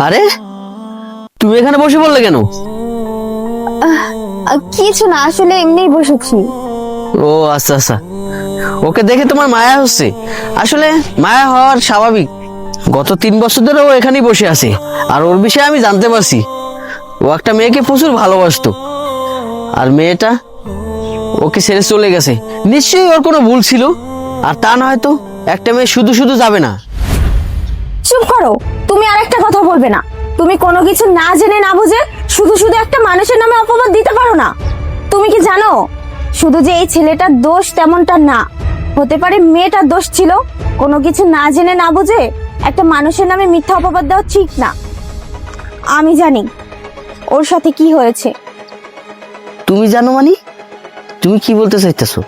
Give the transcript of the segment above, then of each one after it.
আরে তুমি এখানে বসে পড়লে কেন? কিছু না, আসলে এমনিই বসেছি। ও আচ্ছা আচ্ছা, ওকে দেখে তোমার মায়া হচ্ছে। আসলে মায়া হওয়ার স্বাভাবিক। গত 3 বছর ধরে ও এখানেই বসে আছে, আর ওর বিষয়ে আমি জানতে পারছি ও একটা মেয়েকে প্রচুর ভালোবাসতো, আর মেয়েটা ওকে ছেড়ে চলে গেছে। নিশ্চয়ই ওর কোনো ভুল ছিল, আর তা নয় তো একটা মেয়ে শুধু শুধু যাবে না। চুপ করো, তুমি আর একটা কথা বলবে না। তুমি কোনো কিছু না জেনে না বুঝে শুধু শুধু একটা মানুষের নামে অপবাদ দিতে পারো না। তুমি কি জানো শুধু যে এই ছেলেটার দোষ তেমনটা না, হতে পারে মেয়েটার দোষ ছিল। কোনো কিছু না জেনে না বুঝে একটা মানুষের নামে মিথ্যা অপবাদ দেওয়া ঠিক না। আমি জানি ওর সাথে কি হয়েছে। তুমি জানো মানে? তুমি কি বলতে চাইতেছো?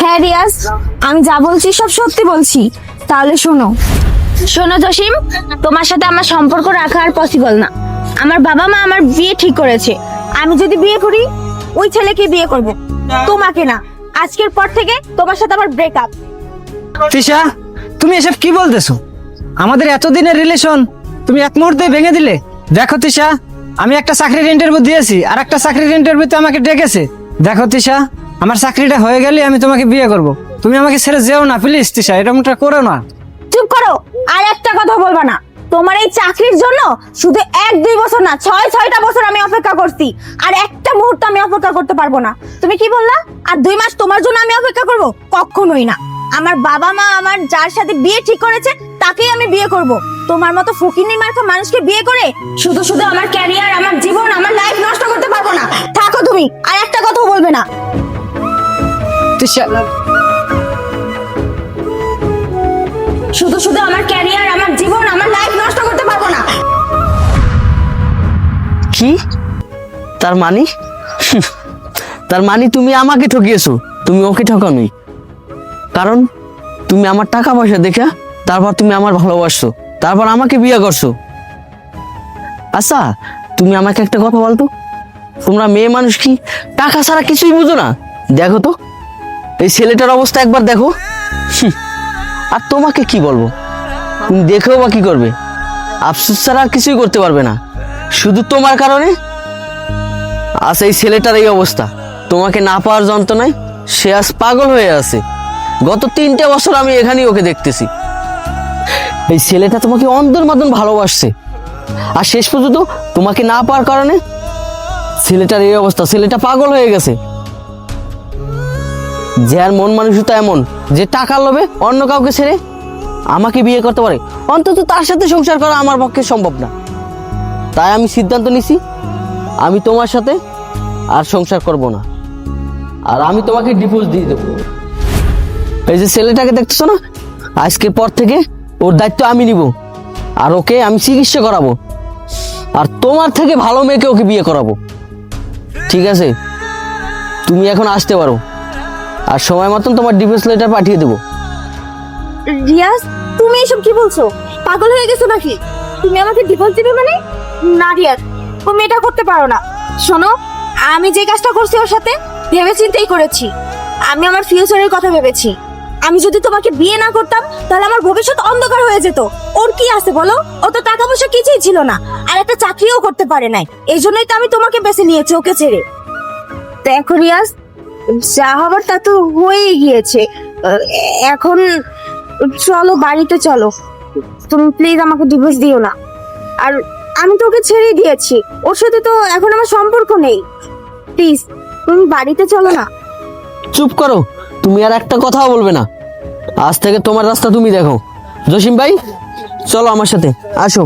হ্যাঁ রিয়াজ, আমি যা বলছি সব সত্যি বলছি। তাহলে শোনো শোনো জসিম, তোমার সাথে আমার সম্পর্ক রাখা আর পসিবল না। আমার বাবা মা আমার বিয়ে ঠিক করেছে। আমি যদি বিয়ে করি ওই ছেলেকে বিয়ে করব, তোমাকে না। আজকের পর থেকে তোমার সাথে আমার ব্রেকআপ। তিশা, তুমি এসব কি বলতেছো? আমাদের এতদিনের রিলেশন তুমি এক মুহূর্তে ভেঙে দিলে। দেখো তিশা, আমি একটা চাকরির ইন্টারভিউ দিয়েছি, আর একটা চাকরির ইন্টারভিউতে আমাকে ডেকেছে। দেখো তিশা, আমার চাকরিটা হয়ে গেলে আমি তোমাকে বিয়ে করব। তুমি আমাকে ছেড়ে যেও না প্লিজ তিশা, এরকমটা করো না। চুপ করো, আর একটা কথা বলবা না। তোমার এই চাকরির জন্য শুধু 1-2 বছর না, 6-6টা বছর আমি অপেক্ষা করছি, আর একটা মুহূর্ত আমি অপেক্ষা করতে পারবো না। তুমি কি বললা? আর 2 মাস তোমার জন্য আমি অপেক্ষা করব? কখনোই না। আমার বাবা মা আমার যার সাথে বিয়ে ঠিক করেছে তাকেই আমি বিয়ে করব। তোমার মতো ফকিন্নি মার্কা মানুষকে বিয়ে করে শুধু শুধু আমার ক্যারিয়ার, আমার জীবন, আমার লাইফ নষ্ট করতে পারবো না। থাকো তুমি, আর একটা কথা বলবে না। তিশা, শুধু শুধু আমার ক্যারিয়ার, আমার জীবন, আমার লাইফ নষ্ট করতে পারবো না। কি? তার মানে তার মানে তুমি আমাকে ঠকিয়েছো, তুমি ওকে ঠকানোই। কারণ তুমি আমার টাকা পয়সা দেখে তারপর তুমি আমার ভালোবাসছো, তারপর আমাকে বিয়ে করছো। আচ্ছা তুমি আমাকে একটা কথা বলতো, তোমরা মেয়ে মানুষ কি টাকা ছাড়া কিছুই বুঝো না? দেখো তো এই ছেলেটার অবস্থা একবার দেখো। আর তোমাকে কি বলবো, তুমি দেখেও বা কি করবে? আফসোস ছাড়া আর কিছুই করতে পারবে না। শুধু তোমার কারণে আজ এই ছেলেটার এই অবস্থা। তোমাকে না পাওয়ার যন্ত্রণায় সে আজ পাগল হয়ে আছে। গত 3টে বছর আমি এখানেই ওকে দেখতেছি। এই ছেলেটা তোমাকে অন্ধের মতন ভালোবাসছে, আর শেষ পর্যন্ত তোমাকে না পাওয়ার কারণে ছেলেটার এই অবস্থা। ছেলেটা পাগল হয়ে গেছে। যার মন মানসিকতা এমন যে টাকার লোভে অন্য কাউকে ছেড়ে আমাকে বিয়ে করতে পারে, অন্তত তার সাথে সংসার করা আমার পক্ষে সম্ভব না। তাই আমি সিদ্ধান্ত নিছি আমি তোমার সাথে আর সংসার করব না, আর আমি তোমাকে ডিভোর্স দিয়ে দেবো। এই যে ছেলেটাকে দেখতেছো না, আজকের পর থেকে ওর দায়িত্ব আমি নিব, আর ওকে আমি চিকিৎসা করাবো, আর তোমার থেকে ভালো মেয়েকে ওকে বিয়ে করাবো। ঠিক আছে, তুমি এখন আসতে পারো, আর সময় মতন তোমার ডিভোর্স লেটার পাঠিয়ে দেবো। রিয়াজ, তুমি এসব কি বলছো? পাগল হয়ে গেছো নাকি? তুমি আমাকে ডিভোর্স দিবে মানে? না রিয়াজ, তুমি এটা করতে পারো না। শোনো, আমি যে কাজটা করছি ওর সাথে ভেবে চিন্তেই করেছি। আমি আমার ফিউচারের কথা ভেবেছি। আমি যদি তোমাকে বিয়ে না করতাম তাহলে আমার ভবিষ্যৎ অন্ধকার হয়ে যেত। ওর কি আছে বলো? ও তো টাকা পয়সা কিছুই ছিল না, আর একটা চাকরিও করতে পারে নাই। এই জন্যই তো আমি তোমাকে বেছে নিয়েছি ওকে ছেড়ে। দেখো রিয়াজ, যা হবার তা তো হয়েই গিয়েছে। এখন চলো বাড়িতে চলো। তুমি প্লিজ আমাকে ডিভোর্স দিও না। আর আমি তো ওকে ছেড়ে দিয়েছি, ওর সাথে তো এখন আমার সম্পর্ক নেই। প্লিজ তুমি বাড়িতে চলো না। চুপ করো, তুমি আর একটা কথাও বলবে না। আজ থেকে তোমার রাস্তা তুমি দেখো। জসিম ভাই, চলো আমার সাথে, আসো।